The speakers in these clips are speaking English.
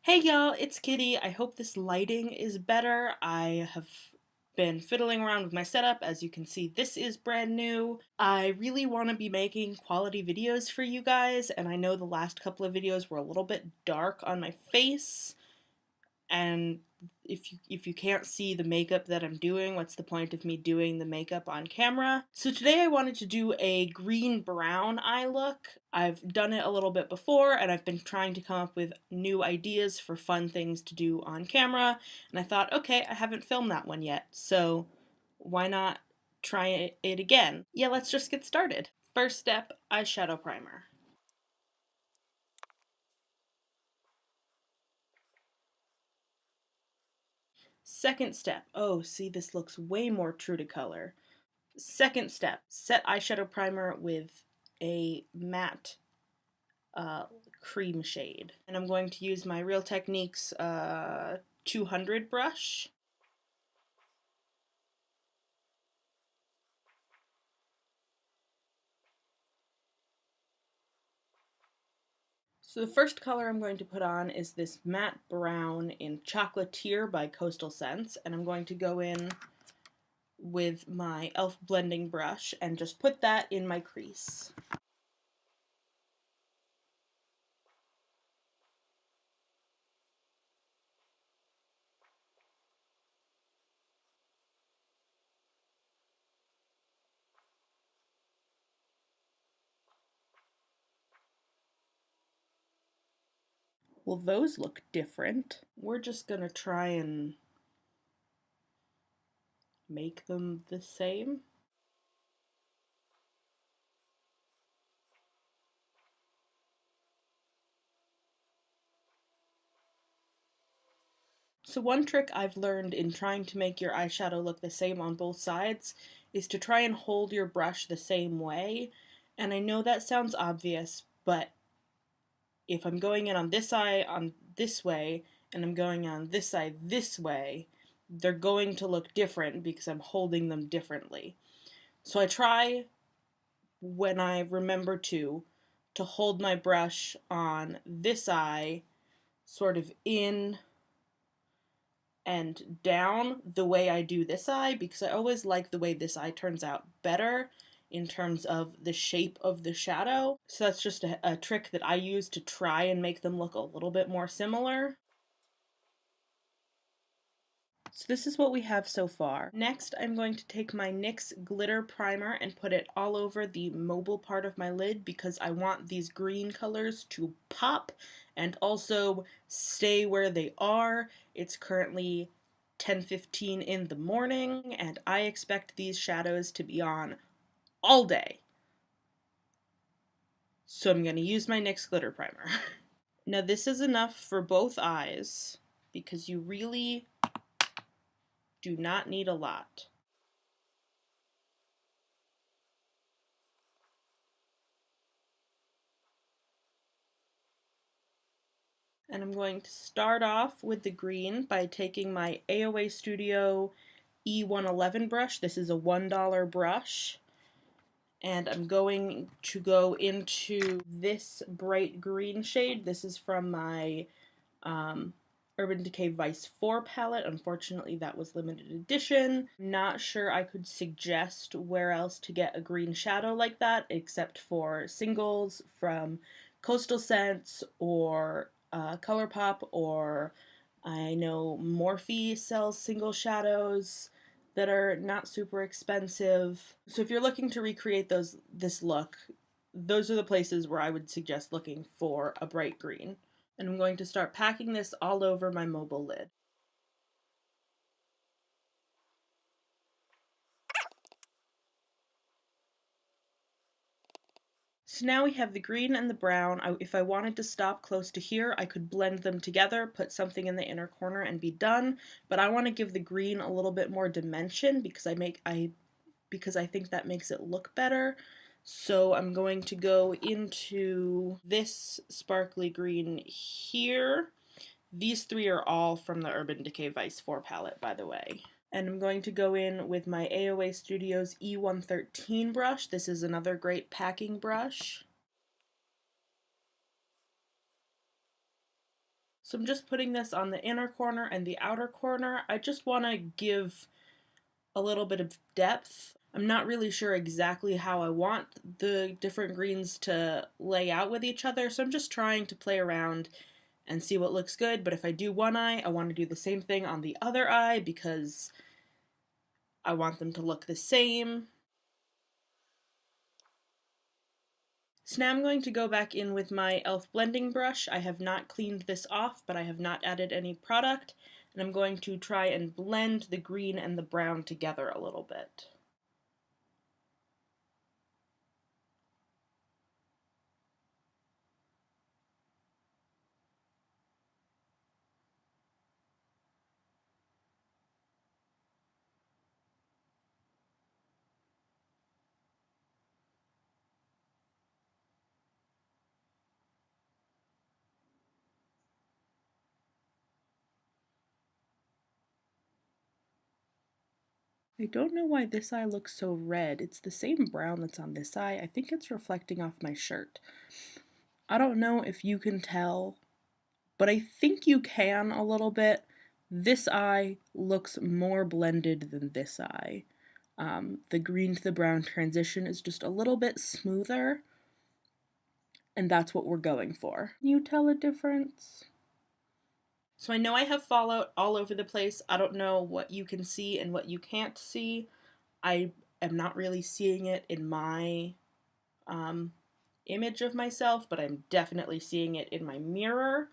Hey y'all, it's Kitty. I hope this lighting is better. I have been fiddling around with my setup. As you can see, this is brand new. I really want to be making quality videos for you guys, and I know the last couple of videos were a little bit dark on my face, and if you can't see the makeup that I'm doing, what's the point of me doing the makeup on camera? So today I wanted to do a green brown eye look. I've done it a little bit before, and I've been trying to come up with new ideas for fun things to do on camera, and I thought, okay, I haven't filmed that one yet, so why not try it again? Yeah, let's just get started. First step, eyeshadow primer. Second step, oh, see, this looks way more true to color. Second step, set eyeshadow primer with a matte cream shade. And I'm going to use my Real Techniques 200 brush. So the first color I'm going to put on is this matte brown in Chocolatier by Coastal Scents, and I'm going to go in with my e.l.f. blending brush and just put that in my crease. Well, those look different. We're just gonna try and make them the same. So one trick I've learned in trying to make your eyeshadow look the same on both sides is to try and hold your brush the same way. And I know that sounds obvious, but if I'm going in on this eye on this way and I'm going on this side this way, they're going to look different because I'm holding them differently. So I try, when I remember to hold my brush on this eye sort of in and down the way I do this eye, because I always like the way this eye turns out better in terms of the shape of the shadow. So that's just a trick that I use to try and make them look a little bit more similar. So this is what we have so far. Next, I'm going to take my NYX glitter primer and put it all over the mobile part of my lid because I want these green colors to pop and also stay where they are. It's currently 10:15 in the morning and I expect these shadows to be on all day. So I'm going to use my NYX glitter primer. Now this is enough for both eyes because you really do not need a lot. And I'm going to start off with the green by taking my AOA Studio E111 brush. This is a $1 brush. And I'm going to go into this bright green shade. This is from my Urban Decay Vice 4 palette. Unfortunately, that was limited edition. Not sure I could suggest where else to get a green shadow like that, except for singles from Coastal Scents or ColourPop, or I know Morphe sells single shadows that are not super expensive. So if you're looking to recreate this look, those are the places where I would suggest looking for a bright green. And I'm going to start packing this all over my mobile lid. So now we have the green and the brown. If I wanted to stop close to here, I could blend them together, put something in the inner corner and be done. But I want to give the green a little bit more dimension because I think that makes it look better. So I'm going to go into this sparkly green here. These three are all from the Urban Decay Vice 4 palette, by the way. And I'm going to go in with my AOA Studios E113 brush. This is another great packing brush. So I'm just putting this on the inner corner and the outer corner. I just want to give a little bit of depth. I'm not really sure exactly how I want the different greens to lay out with each other, so I'm just trying to play around and see what looks good. But if I do one eye, I want to do the same thing on the other eye because I want them to look the same. So now I'm going to go back in with my e.l.f. blending brush. I have not cleaned this off, but I have not added any product, and I'm going to try and blend the green and the brown together a little bit. I don't know why this eye looks so red. It's the same brown that's on this eye. I think it's reflecting off my shirt. I don't know if you can tell, but I think you can a little bit. This eye looks more blended than this eye. The green to the brown transition is just a little bit smoother, and that's what we're going for. Can you tell a difference? So I know I have fallout all over the place. I don't know what you can see and what you can't see. I am not really seeing it in my image of myself, but I'm definitely seeing it in my mirror.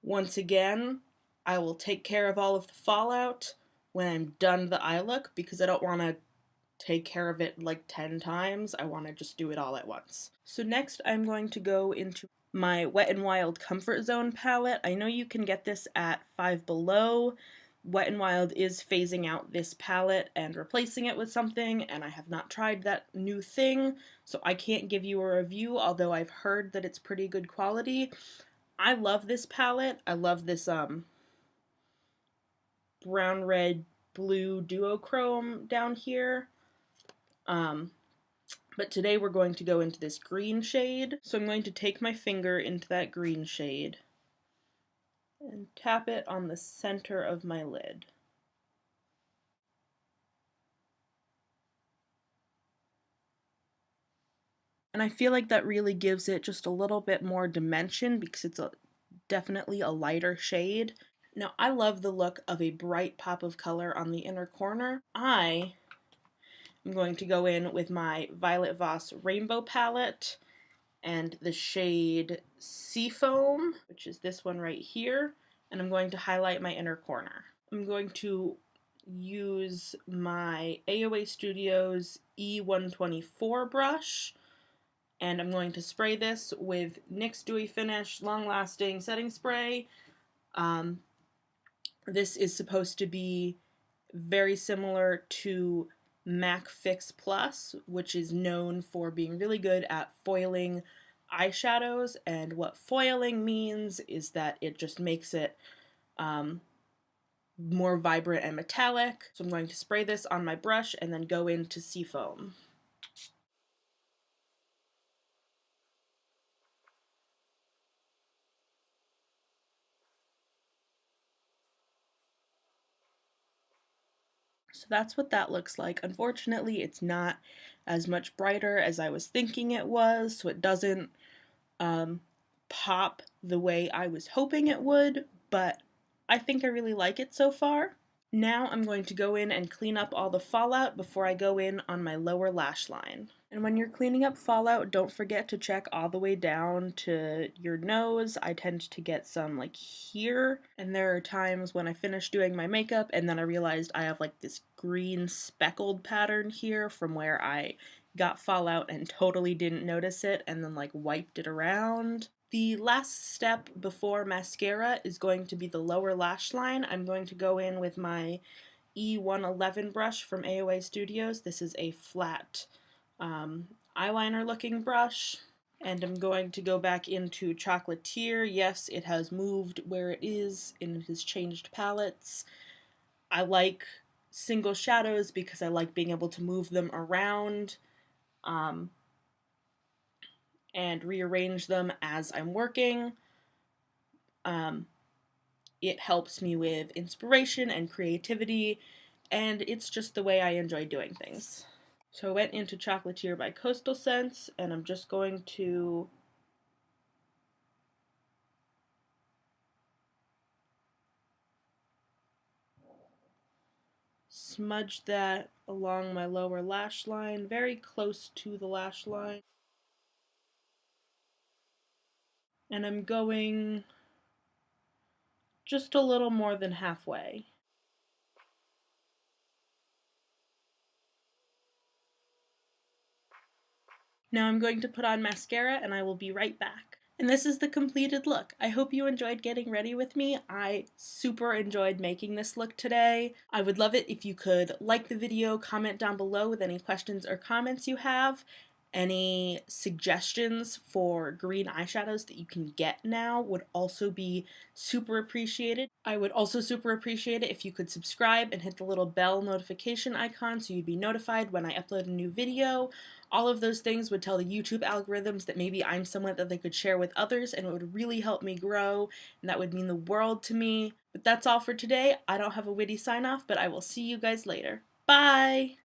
Once again, I will take care of all of the fallout when I'm done the eye look because I don't want to take care of it like 10 times. I want to just do it all at once. So next I'm going to go into my Wet n Wild Comfort Zone palette. I know you can get this at Five Below. Wet n Wild is phasing out this palette and replacing it with something, and I have not tried that new thing, so I can't give you a review, although I've heard that it's pretty good quality. I love this palette. I love this brown, red, blue duochrome down here. But today we're going to go into this green shade. So I'm going to take my finger into that green shade and tap it on the center of my lid. And I feel like that really gives it just a little bit more dimension because it's definitely a lighter shade. Now, I love the look of a bright pop of color on the inner corner. I am going to go in with my Violet Voss Rainbow palette and the shade Seafoam, which is this one right here, and I'm going to highlight my inner corner. I'm going to use my AOA Studios E124 brush, and I'm going to spray this with NYX Dewy Finish Long Lasting Setting Spray. This is supposed to be very similar to MAC Fix Plus, which is known for being really good at foiling eyeshadows, and what foiling means is that it just makes it more vibrant and metallic. So I'm going to spray this on my brush and then go into Seafoam. So that's what that looks like. Unfortunately, it's not as much brighter as I was thinking it was, so it doesn't pop the way I was hoping it would, but I think I really like it so far. Now I'm going to go in and clean up all the fallout before I go in on my lower lash line. And when you're cleaning up fallout, don't forget to check all the way down to your nose. I tend to get some like here, and there are times when I finish doing my makeup and then I realized I have like this green speckled pattern here from where I got fallout and totally didn't notice it and then like wiped it around. The last step before mascara is going to be the lower lash line. I'm going to go in with my E111 brush from AOA Studios. This is a flat eyeliner looking brush. And I'm going to go back into Chocolatier. Yes, it has moved where it is and it has changed palettes. I like single shadows because I like being able to move them around and rearrange them as I'm working. It helps me with inspiration and creativity, and it's just the way I enjoy doing things. So I went into Chocolatier by Coastal Scents, and I'm just going to smudge that along my lower lash line, very close to the lash line. And I'm going just a little more than halfway. Now I'm going to put on mascara and I will be right back. And this is the completed look. I hope you enjoyed getting ready with me. I super enjoyed making this look today. I would love it if you could like the video, comment down below with any questions or comments you have. Any suggestions for green eyeshadows that you can get now would also be super appreciated. I would also super appreciate it if you could subscribe and hit the little bell notification icon so you'd be notified when I upload a new video. All of those things would tell the YouTube algorithms that maybe I'm someone that they could share with others, and it would really help me grow, and that would mean the world to me. But that's all for today. I don't have a witty sign off, but I will see you guys later. Bye!